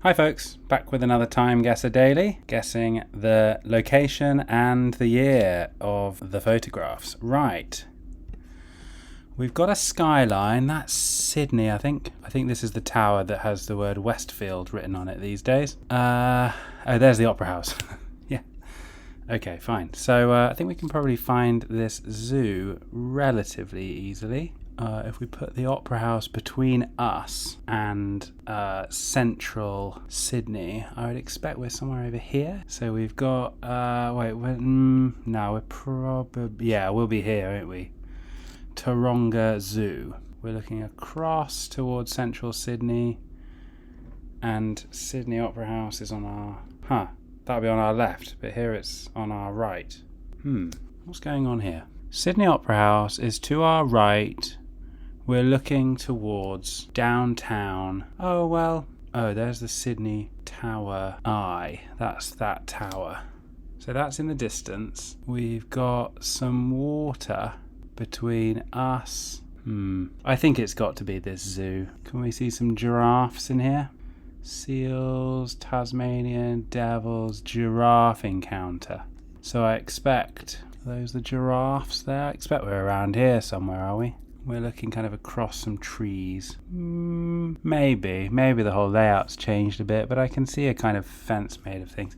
Hi folks, back with another Time Guesser Daily, guessing the location and the year of the photographs. Right, we've got a skyline, that's Sydney I think. I think this is the tower that has the word Westfield written on it these days. Oh, there's the Opera House. Yeah, okay, fine. So I think we can probably find this zoo relatively easily. If we put the Opera House between us and central Sydney, I would expect we're somewhere over here. So we've got, we're probably, we'll be here, won't we? Taronga Zoo. We're looking across towards central Sydney, and Sydney Opera House is on our, that'll be on our left, but here it's on our right. What's going on here? Sydney Opera House is to our right. We're looking towards downtown. Oh, there's the Sydney Tower Eye. That's that tower. So that's in the distance. We've got some water between us. I think it's got to be this zoo. Can we see some giraffes in here? Seals, Tasmanian devils, giraffe encounter. So I expect, are those the giraffes there? I expect we're around here somewhere, are we? We're looking kind of across some trees. Maybe the whole layout's changed a bit, but I can see a kind of fence made of things.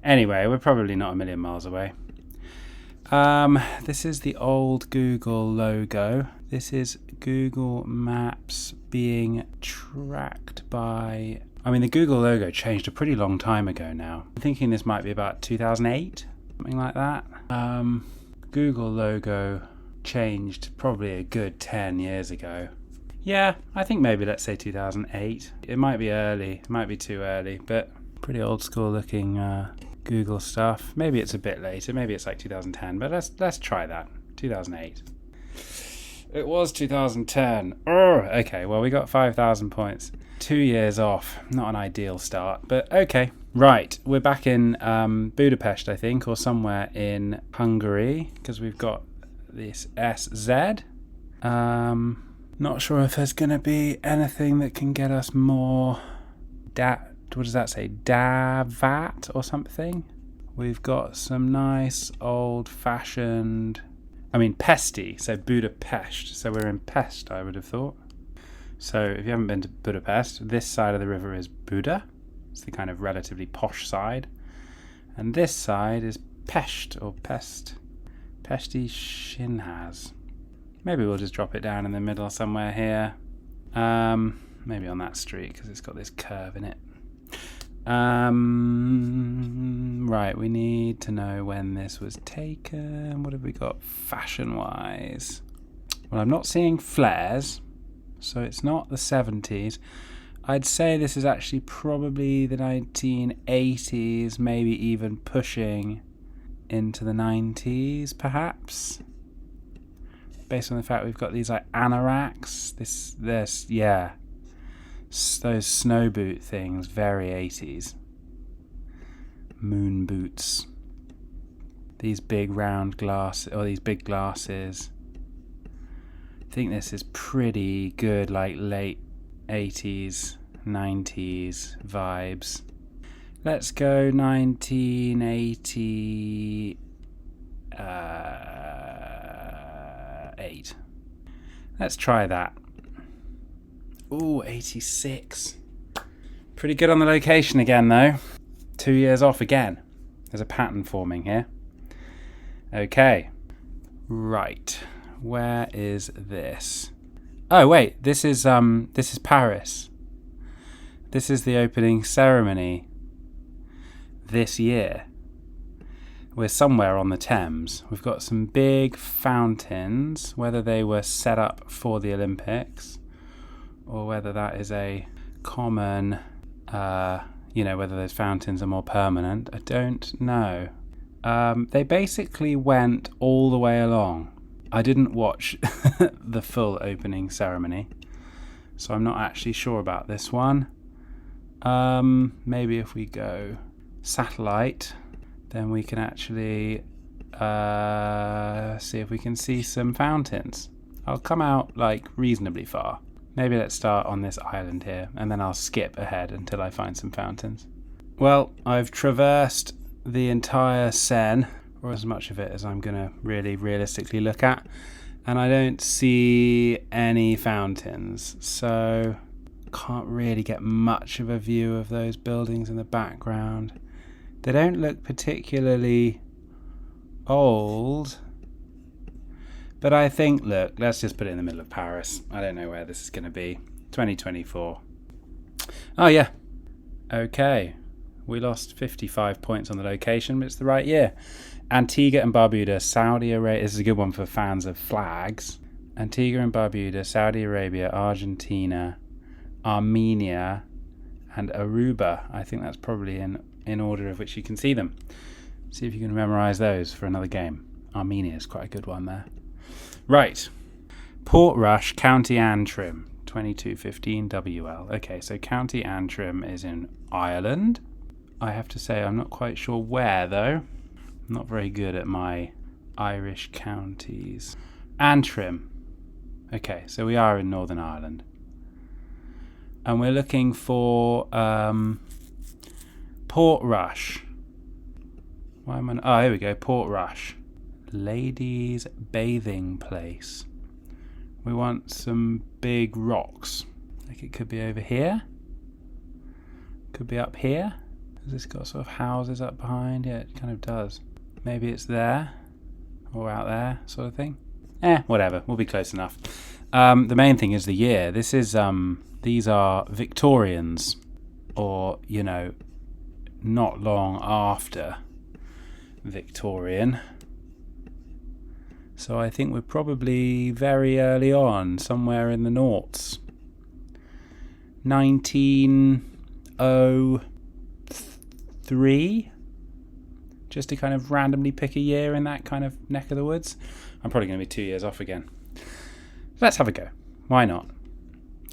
Anyway, we're probably not a million miles away. This is the old Google logo. This is Google Maps being tracked by... the Google logo changed a pretty long time ago now. I'm thinking this might be about 2008, something like that. Google logo changed probably a good 10 years ago. Yeah, I think maybe let's say 2008. It might be early, it might be too early, but pretty old school looking Google stuff. Maybe it's a bit later, maybe it's like 2010, but let's try that. 2008. It was 2010. Okay, well we got 5,000 points. 2 years off, not an ideal start, but okay. Right, we're back in Budapest, I think, or somewhere in Hungary, because we've got this SZ. Not sure if there's going to be anything that can get us more what does that say? Davat or something? We've got some nice old-fashioned... Pesti, so Budapest. So we're in Pest, I would have thought. So if you haven't been to Budapest, this side of the river is Buda. It's the kind of relatively posh side. And this side is Pest or Pest. Pesti Shinhaz. Maybe we'll just drop it down in the middle somewhere here. Maybe on that street because it's got this curve in it. Right, we need to know when this was taken. What have we got fashion-wise? Well, I'm not seeing flares, so it's not the 70s. I'd say this is actually probably the 1980s, maybe even pushing into the 90s, perhaps, based on the fact we've got these like anoraks. Those snow boot things, very 80s. Moon boots. These big round glasses, or these big glasses. I think this is pretty good, like late 80s, 90s vibes. Let's go 1988. Let's try that. Ooh, 86. Pretty good on the location again, though. 2 years off again. There's a pattern forming here. Okay. Right. Where is this? Oh, wait. This is Paris. This is the opening ceremony this year. We're somewhere on the Thames. We've got some big fountains, whether they were set up for the Olympics or whether that is a common, whether those fountains are more permanent. I don't know. They basically went all the way along. I didn't watch the full opening ceremony, so I'm not actually sure about this one. Maybe if we go satellite, then we can actually see if we can see some fountains. I'll come out like reasonably far. Maybe let's start on this island here, and then I'll skip ahead until I find some fountains. Well, I've traversed the entire Seine, or as much of it as I'm going to really realistically look at, and I don't see any fountains, so can't really get much of a view of those buildings in the background. They don't look particularly old, but I think, look, let's just put it in the middle of Paris. I don't know where this is going to be. 2024. Oh yeah, okay, we lost 55 points on the location, but it's the right year. Antigua and Barbuda, Saudi Arabia. This is a good one for fans of flags. Antigua and Barbuda, Saudi Arabia, Argentina, Armenia, and Aruba. I think that's probably in order of which you can see them. See if you can memorize those for another game. Armenia is quite a good one there. Right. Portrush, County Antrim, 2215 WL. Okay, so County Antrim is in Ireland. I have to say I'm not quite sure where though. I'm not very good at my Irish counties. Antrim. Okay, so we are in Northern Ireland. And we're looking for Portrush. Why am I? Oh, here we go. Portrush. Ladies' bathing place. We want some big rocks. Like it could be over here. Could be up here. Has this got sort of houses up behind? Yeah, it kind of does. Maybe it's there or out there, sort of thing. Whatever. We'll be close enough. The main thing is the year. This is these are Victorians, or not long after Victorian. So I think we're probably very early on, somewhere in the noughts. 1903, just to kind of randomly pick a year in that kind of neck of the woods. I'm probably going to be 2 years off again. Let's have a go. Why not?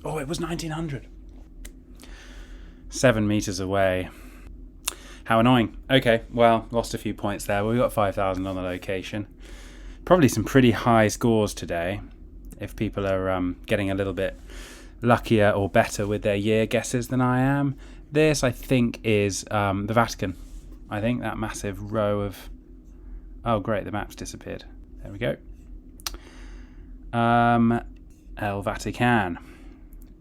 Oh, it was 1900. 7 meters away. How annoying. Okay, well, lost a few points there. We got 5,000 on the location. Probably some pretty high scores today, if people are getting a little bit luckier or better with their year guesses than I am. This, I think, is the Vatican. I think that massive row of... Oh, great, the map's disappeared. There we go. El Vatican.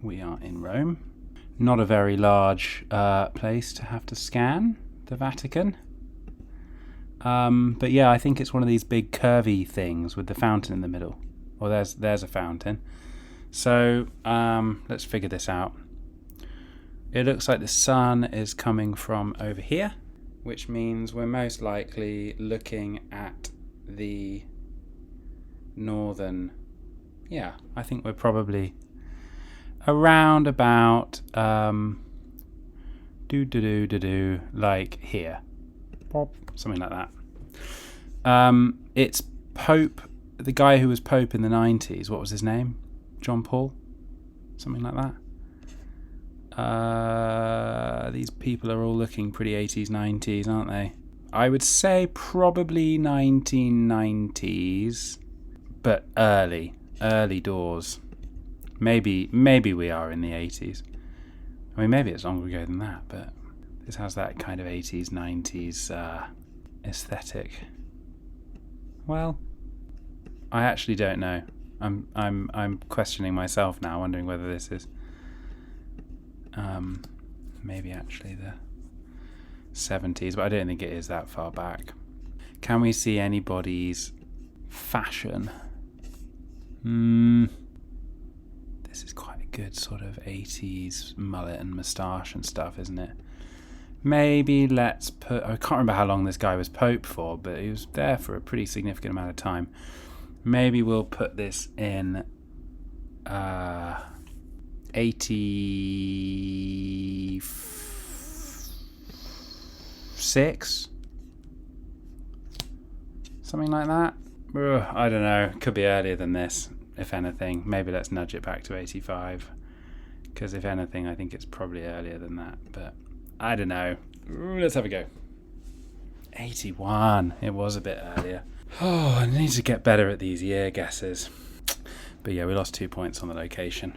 We are in Rome. Not a very large place to have to scan, the Vatican. But yeah, I think it's one of these big curvy things with the fountain in the middle. Well, there's a fountain. So let's figure this out. It looks like the sun is coming from over here, which means we're most likely looking at the northern... Yeah, I think we're probably around about like here. Pop, something like that. It's Pope, the guy who was Pope in the 90s. What was his name? John Paul? Something like that. These people are all looking pretty 80s, 90s, aren't they? I would say probably 1990s, but early doors. Maybe we are in the 80s. I mean, maybe it's longer ago than that, but this has that kind of 80s, 90s aesthetic. Well, I actually don't know. I'm questioning myself now, wondering whether this is maybe actually the 70s, but I don't think it is that far back. Can we see anybody's fashion? This is quite a good sort of 80s mullet and moustache and stuff, isn't it? Maybe let's put... I can't remember how long this guy was Pope for, but he was there for a pretty significant amount of time. Maybe we'll put this in 86? Something like that? I don't know. Could be earlier than this, if anything. Maybe let's nudge it back to 85. Because if anything, I think it's probably earlier than that. But I don't know. Let's have a go. 81. It was a bit earlier. Oh, I need to get better at these year guesses. But yeah, we lost 2 points on the location.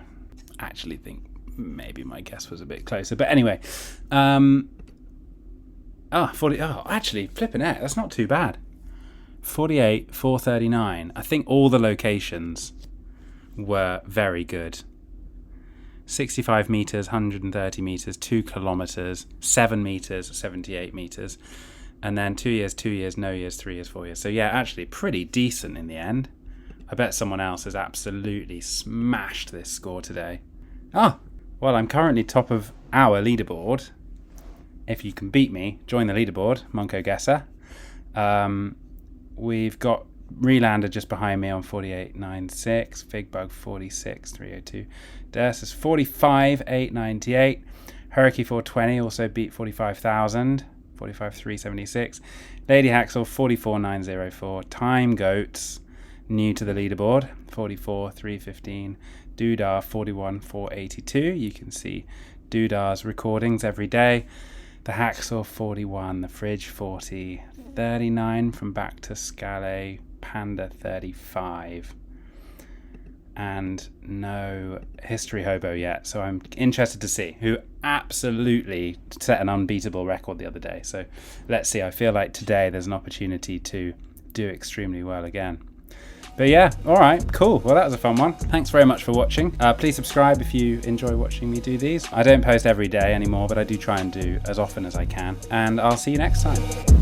actually think maybe my guess was a bit closer. But anyway, 40. Oh, actually, flipping heck, that's not too bad. 48, 439. I think all the locations were very good. 65 meters, 130 meters, 2 kilometers, 7 meters, 78 meters, and then 2 years, 2 years, no years, 3 years, 4 years. So yeah, actually pretty decent in the end. I bet someone else has absolutely smashed this score today. Ah, well, I'm currently top of our leaderboard. If you can beat me, join the leaderboard, Monkoguessr. We've got Relander just behind me on 48.96, Figbug 46.302, Dursus 45.898, Hurricane 420 also beat 45,000, 45.376, Lady Haxel 44.904, Time Goats new to the leaderboard 44.315, Doodar 41.482. You can see Doodar's recordings every day. The Hacksaw 41, the Fridge 40, 39 from Back to Scale, Panda 35, and no History Hobo yet. So I'm interested to see who absolutely set an unbeatable record the other day. So let's see. I feel like today there's an opportunity to do extremely well again. But yeah, all right, cool. Well, that was a fun one. Thanks very much for watching. Please subscribe if you enjoy watching me do these. I don't post every day anymore, but I do try and do as often as I can. And I'll see you next time.